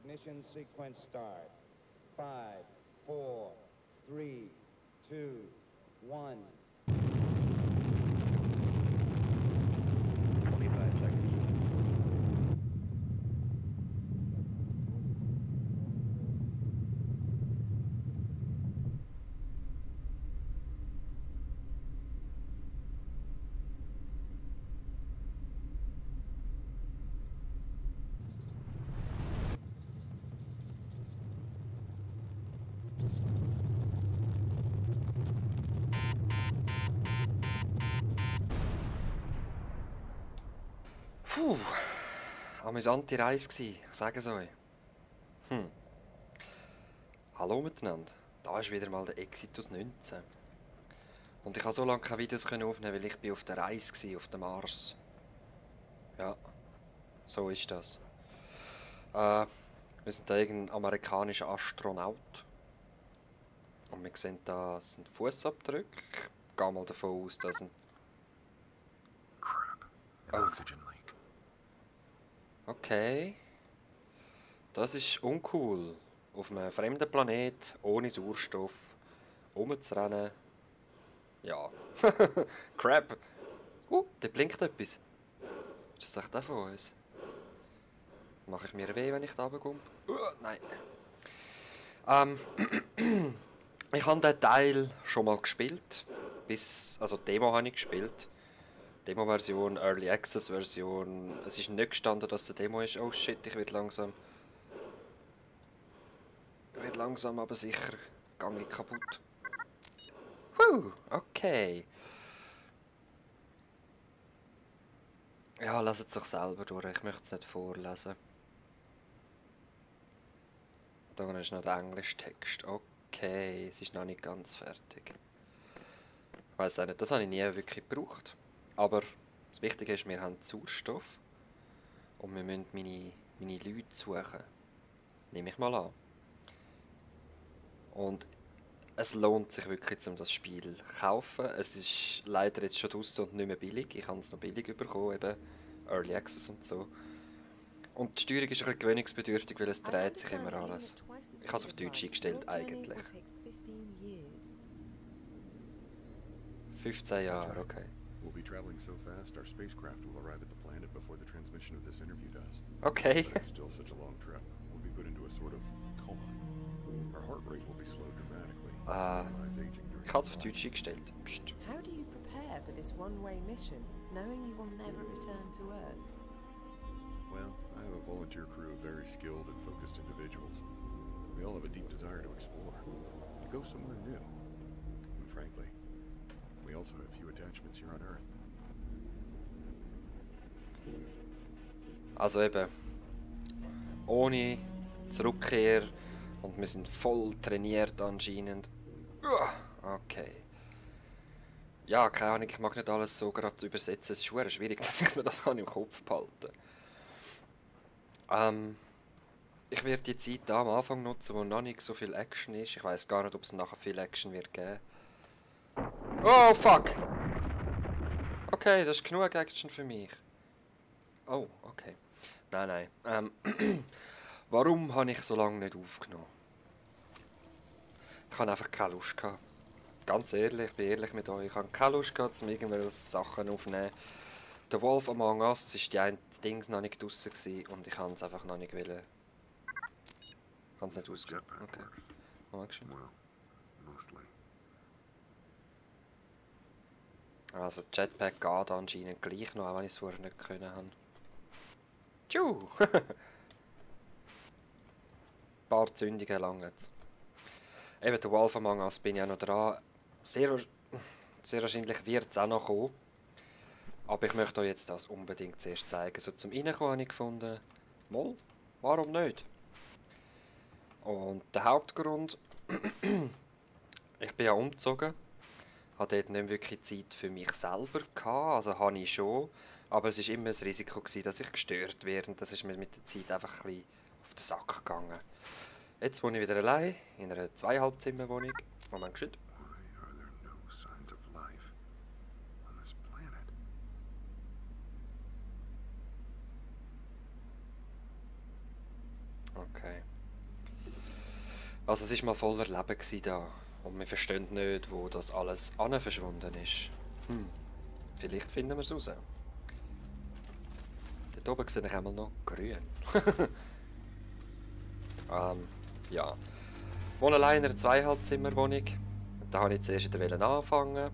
Ignition sequence start. 5, 4, 3, 2, 1. 25 seconds. Puh, amüsante Reise gsi, ich sage es euch. Hallo miteinander, da ist wieder mal der Exitus 19. Und ich habe so lange keine Videos aufnehmen, weil ich bin auf der Reise gsi, auf dem Mars. Ja, so ist das. Wir sind da irgendein amerikanischer Astronaut. Und wir sehen da sind Fußabdrücke. Ich gehe mal davon aus, dass ein... Crap. An oxygen leak. Okay. Das ist uncool. Auf einem fremden Planet, ohne Sauerstoff, rumzurennen. Ja. Crap. Da blinkt etwas. Ist das echt auch von uns? Mache ich mir weh, wenn ich da runterkomme? Nein. Ich habe den Teil schon mal gespielt. Also die Demo habe ich gespielt. Demo-Version, Early Access-Version. Es ist nicht gestanden, dass es eine Demo ist. Oh shit, ich werde langsam aber sicher gehe kaputt. Okay. Ja, lasst es doch selber durch. Ich möchte es nicht vorlesen. Da ist noch der Englisch-Text. Okay, es ist noch nicht ganz fertig. Ich weiss auch nicht, das habe ich nie wirklich gebraucht. Aber das Wichtige ist, wir haben Sauerstoff. Und wir müssen meine Leute suchen. Nehme ich mal an. Und es lohnt sich wirklich, um das Spiel zu kaufen. Es ist leider jetzt schon draussen und nicht mehr billig. Ich habe es noch billig bekommen, eben Early Access und so. Und die Steuerung ist ein bisschen gewöhnungsbedürftig, weil es dreht sich immer alles. Ich habe es auf Deutsch eingestellt, eigentlich. 15 Jahre, okay. We'll be traveling so fast, our spacecraft will arrive at the planet before the transmission of this interview does. Okay. But it's still such a long trip. We'll be put into a sort of coma. Our heart rate will be slowed dramatically. Minimize aging during Ich habe es auf flight. Deutsch eingestellt. Psst. How do you prepare for this one-way mission, knowing you will never return to Earth? Well, I have a volunteer crew of very skilled and focused individuals. We all have a deep desire to explore, to go somewhere new. And frankly, we also have few attachments here on Earth. Also eben, ohne Zurückkehr und wir sind voll trainiert anscheinend. Okay. Ja, keine Ahnung, ich mag nicht alles so gerade übersetzen. Es ist schwer schwierig, dass ich mir das im Kopf behalten kann. Ich werde die Zeit da am Anfang nutzen, wo noch nicht so viel Action ist. Ich weiß gar nicht, ob es nachher viel Action wird geben. Oh, fuck! Okay, das ist genug Action für mich. Oh, okay. Nein. Warum habe ich so lange nicht aufgenommen? Ich habe einfach keine Lust gehabt. Ganz ehrlich, ich bin ehrlich mit euch. Ich habe keine Lust gehabt, um irgendwelche Sachen aufzunehmen. Der Wolf Among Us ist die ein Dings noch nicht draussen gewesen und ich habe es einfach noch nicht wollen. Ich kann es nicht ausgehen. Okay. Dankeschön. Well, mostly. Also Jetpack geht anscheinend gleich noch, auch wenn ich es vorher nicht können habe. Tschu! Ein paar Zündungen lang jetzt. Eben, der Wolf Among Us bin ich auch noch dran. Sehr wahrscheinlich wird es auch noch kommen. Aber ich möchte euch jetzt das unbedingt zuerst zeigen. So zum Reinkommen habe ich gefunden, mal, warum nicht? Und der Hauptgrund, ich bin ja umgezogen, hatte dort nicht wirklich Zeit für mich selber gehabt, also habe ich schon, aber es war immer ein Risiko gewesen, dass ich gestört werde und das ist mir mit der Zeit einfach ein bisschen auf den Sack gegangen. Jetzt wohne ich wieder allein, in einer 2,5-Zimmer-Wohnung. Moment, geschwind. Why are there no signs of life on this planet? Okay. Also es war mal voller Leben gewesen da. Und wir verstehen nicht, wo das alles an verschwunden ist. Vielleicht finden wir es raus. Dort oben sehe ich einmal noch grün. Ja. Ich wohne allein in einer Zweieinhalbzimmerwohnung. Da wollte ich zuerst wieder anfangen.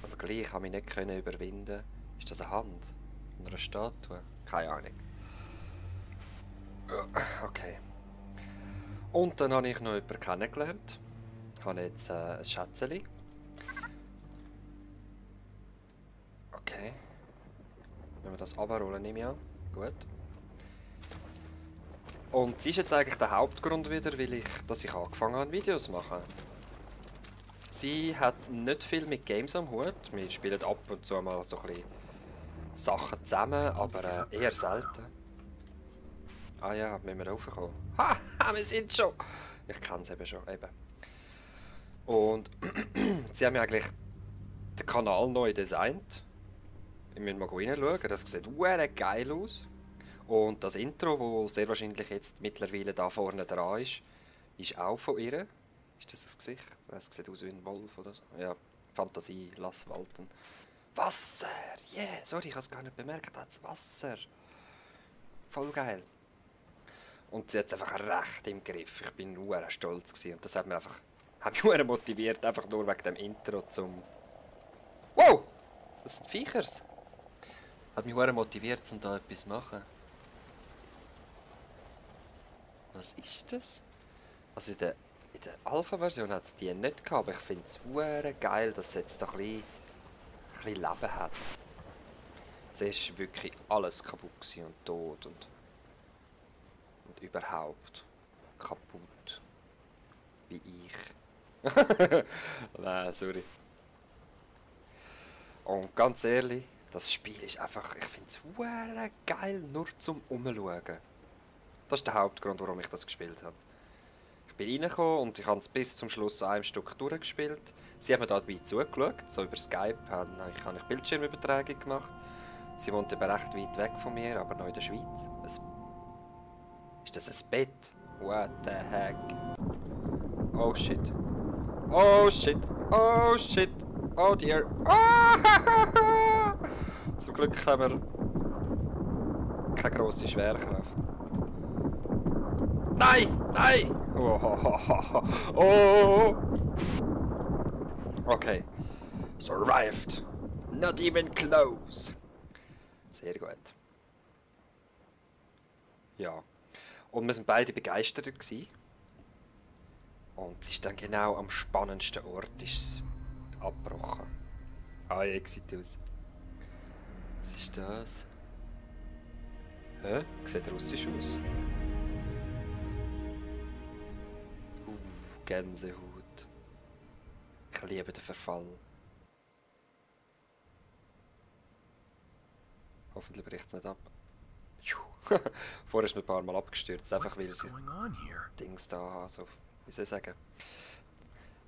Aber gleich konnte ich mich nicht überwinden. Ist das eine Hand? Von einer Statue? Keine Ahnung. Okay. Und dann habe ich noch jemanden kennengelernt. Ich habe jetzt ein Schätzchen. Okay. Wenn wir das runterrollen, nehme ich an. Gut. Und sie ist jetzt eigentlich der Hauptgrund wieder, dass ich angefangen habe, Videos zu machen. Sie hat nicht viel mit Games am Hut. Wir spielen ab und zu mal so ein bisschen Sachen zusammen, aber eher selten. Ah ja, müssen wir raufkommen. Ha, wir sind schon! Ich kenne es eben schon. Eben. Und sie haben mir eigentlich den Kanal neu designt. Ich muss mal reinschauen, das sieht sehr geil aus. Und das Intro, das sehr wahrscheinlich jetzt mittlerweile da vorne dran ist auch von ihr. Ist das das Gesicht? Das sieht aus wie ein Wolf oder so. Ja, Fantasie, lass walten. Wasser! Yeah! Sorry, ich habe es gar nicht bemerkt, das Wasser. Voll geil. Und sie hat es einfach recht im Griff. Ich bin nur stolz gewesen. Und das hat mich nur motiviert, einfach nur wegen dem Intro zum... Wow! Das sind Viechers. Hat mich nur motiviert, um da etwas zu machen. Was ist das? Also in der Alpha-Version hat es die nicht gehabt, aber ich finde es geil, dass es jetzt doch ein bisschen Leben hat. Zuerst war wirklich alles kaputt und tot und überhaupt kaputt. Wie ich. Nein, sorry. Und ganz ehrlich, das Spiel ist einfach, ich finde es geil, nur zum Umschauen. Das ist der Hauptgrund, warum ich das gespielt habe. Ich bin reingekommen und ich habe es bis zum Schluss an einem Stück durchgespielt. Sie haben mir dabei zugeschaut, so über Skype habe ich Bildschirmübertragung gemacht. Sie wohnt aber recht weit weg von mir, aber noch in der Schweiz. Ist das ein Bett? What the heck? Oh shit. Oh shit. Oh shit. Oh dear. Ah! Zum Glück haben wir keine grosse Schwerkraft. Nein! Nein! Oh! Okay. Survived. Not even close. Sehr gut. Ja. Und wir waren beide begeistert gewesen. Und es ist dann genau am spannendsten Ort ist abgebrochen. Ah, Exitus. Was ist das? Hä? Sieht russisch aus. Gänsehaut. Ich liebe den Verfall. Hoffentlich bricht es nicht ab. Vorher ist mir ein paar Mal abgestürzt, einfach weil sich Dings da, so, wie soll ich sagen,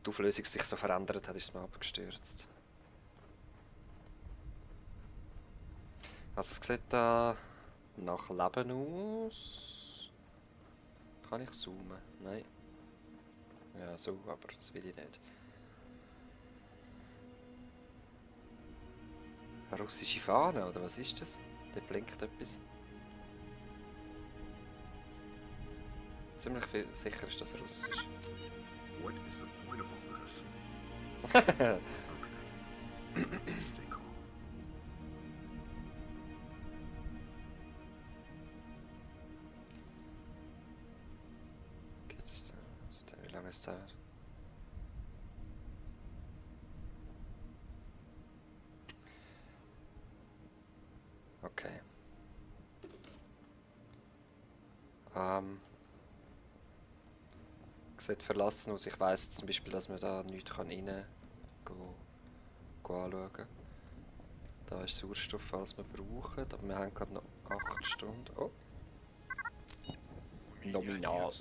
die Auflösung sich so verändert hat, ist es mir abgestürzt. Also es sieht da nach Leben aus. Kann ich zoomen? Nein. Ja, so, aber das will ich nicht. Eine russische Fahne, oder was ist das? Da blinkt etwas. Ziemlich sicher ist das russisch. What is the point of all this? Okay. Just stay calm. Geht es denn? Wie lange ist das? Okay. Sieht verlassen aus. Ich weiss zum Beispiel, dass man da nichts rein anschauen kann. Da ist Sauerstoff, falls wir brauchen. Aber wir haben gerade noch 8 Stunden. Oh. Nominal.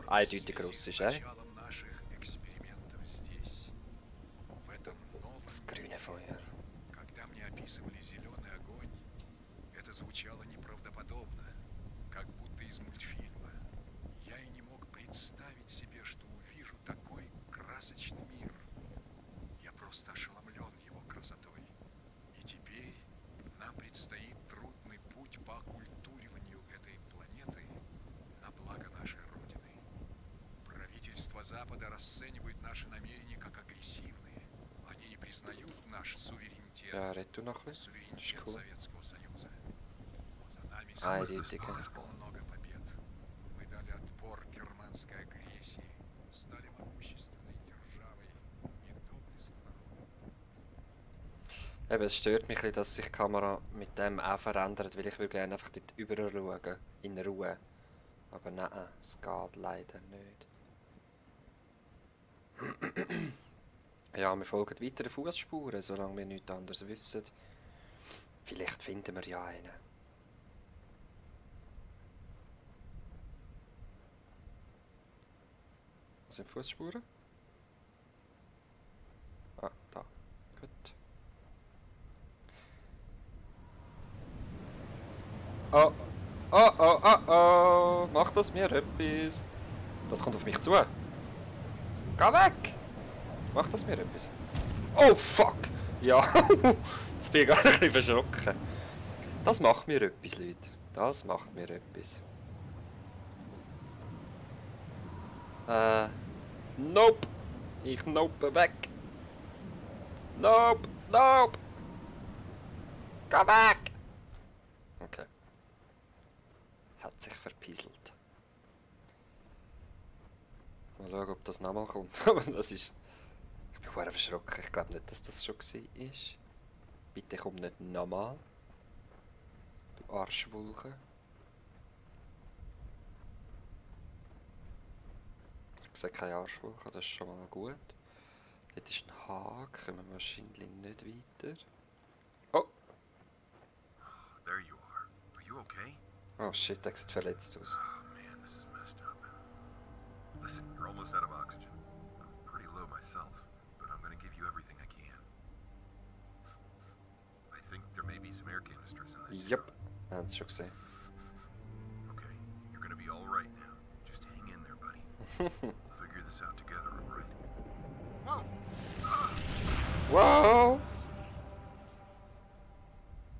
Eindeutig russisch, eh? Das grüne Feuer. Когда мне описывали зеленый огонь, это звучало неправдоподобно, как будто из мультфильма. представить себе, что увижу такой красочный мир. Я просто ошеломлен его красотой. И теперь нам предстоит трудный путь по оккультуриванию этой планеты на благо нашей Родины. Правительства Запада расценивают наши намерения как агрессивные. Они не признают наш суверенитет, Ja, red du noch ein bisschen. Das ist суверенитет cool. Советского Союза. За нами Eindeutig. много побед. Мы дали отпор германской агрессии, стали могущественной державой, не доблестно. Eben, es stört mich ein bisschen, dass sich die Kamera mit dem auch verändert, weil ich will gerne einfach dort rüber schauen, in Ruhe. Aber nein, es geht leider nicht. Ja, wir folgen weiteren Fußspuren, solange wir nichts anderes wissen. Vielleicht finden wir ja einen. Was sind Fußspuren? Ah, da. Gut. Oh. Oh, oh, oh, oh. Macht das mir etwas? Das kommt auf mich zu. Geh weg! Macht das mir etwas? Oh, fuck! Ja, jetzt bin ich gar nicht verschrocken. Das macht mir etwas, Leute. Das macht mir etwas. Nope! Ich nope weg! Nope! Nope! Geh weg! Okay. Hat sich verpisselt. Mal schauen, ob das nochmal kommt. Aber das ist... Ich bin verdammt verschrocken. Ich glaube nicht, dass das schon war. Bitte komm nicht nochmal. Du Arschwulche. Ich sehe keine Arschwulche, das ist schon mal gut. Dort ist ein Haken, kommen wir wahrscheinlich nicht weiter. Oh! There you are. Are you okay? Oh shit, der sieht verletzt aus. Oh man, this is messed up. Listen, you're almost out of oxygen. I'm pretty low myself, but I'm gonna give you everything I can. I think there may be some air canisters in this. Yep, wir haben es schon gesehen. Okay, you're gonna be all right now. Just hang in there, buddy. We'll figure this out together, all right? Whoa! Wow!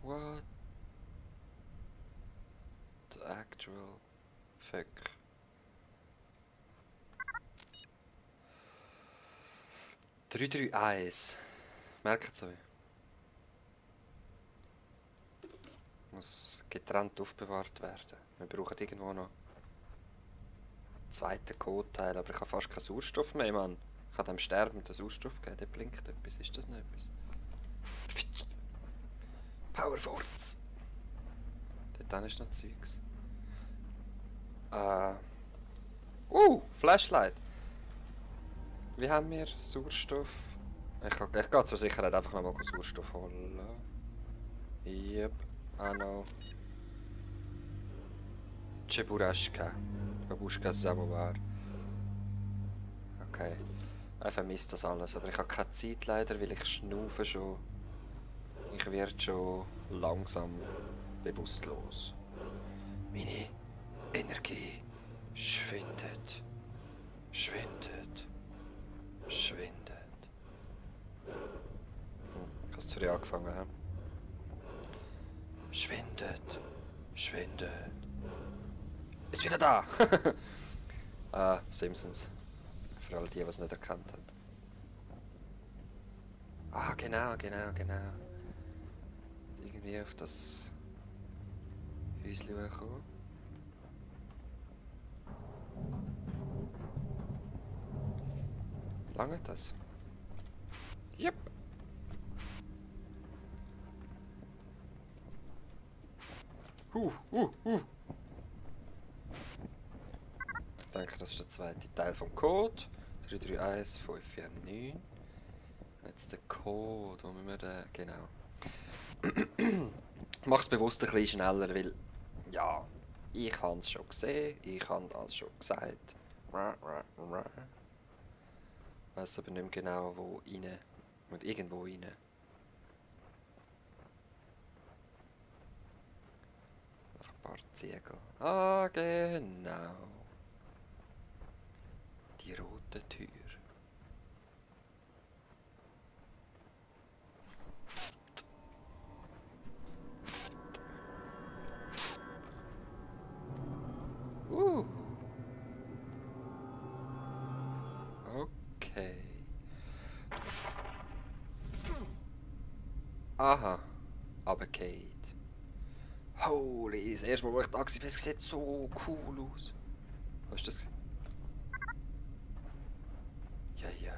What the actual fuck? (331) Merkt es euch. Muss getrennt aufbewahrt werden. Wir brauchen irgendwo noch einen zweiten Code-Teil, aber ich habe fast keinen Sauerstoff mehr, Mann. Ich kann dem Sterbenden Sauerstoff geben, der blinkt etwas. Ist das nicht etwas? Powerforce! Dort ist noch Zeugs. Flashlight! Wie haben wir Sauerstoff? Ich gehe zur Sicherheit einfach nochmal Sauerstoff holen. Yep, I know. Cheburashka. Babushka Samovar. Okay. Ich vermisse das alles, aber ich habe keine Zeit leider, weil ich schnaufe schon. Ich werde schon langsam bewusstlos. Meine Energie schwindet. Schwindet. Schwindet. Ich habe es zu früh angefangen. He? Schwindet. Schwindet. Ist wieder da! Simpsons. Für alle die, die es nicht erkannt haben. Ah, genau. Irgendwie auf das Häuschen kommen. Lange das? Yep. Ich denke, das ist der zweite Teil vom Code. 331549. Jetzt der Code, wo müssen wir den... Genau. Ich mache es bewusst ein bisschen schneller, weil... Ja, ich habe es schon gesehen, ich habe das schon gesagt. Ich weiss aber nicht mehr genau, wo rein. Und irgendwo rein. Einfach ein paar Ziegel. Ah, genau. Die rote Tür. Okay. Aha. Runtergefallen. Holy, das erste Mal, wo ich da war, es sieht so cool aus. Was ist das? Ja, ja.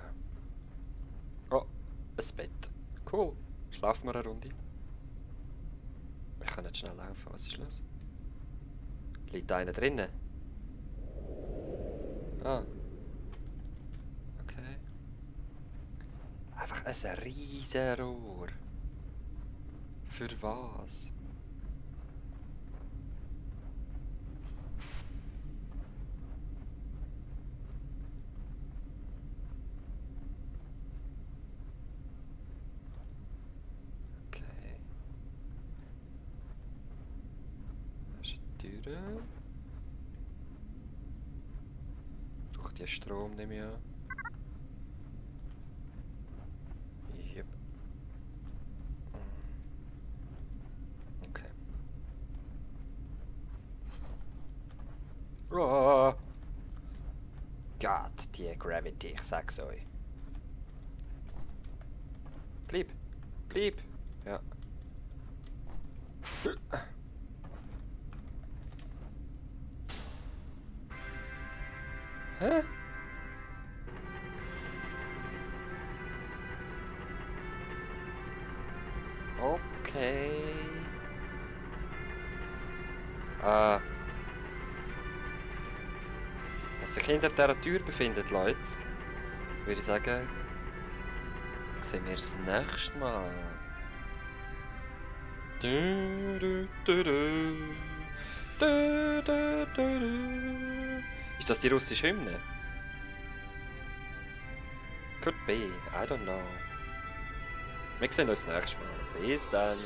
Oh, ein Bett. Cool. Schlafen wir eine Runde. Ich kann nicht schnell laufen. Was ist los? Liegt da einer drinnen? Ah. Okay. Einfach ein riesen Rohr. Für was? Okay. Da ist eine Tür. Braucht ja Strom, nehme ich an. Yep. Okay. Oh. Gott, die Gravity, ich sag's euch. Bleib. Bleib. Ja. Hä? Okay. Was sich hinter dieser Tür befindet, Leute, würde ich sagen, sehen wir das nächste Mal. Du, du, du, du. Du, du, du, du. Ist das die russische Hymne? Could be, I don't know. Wir sehen uns nächstes Mal. Bis dann.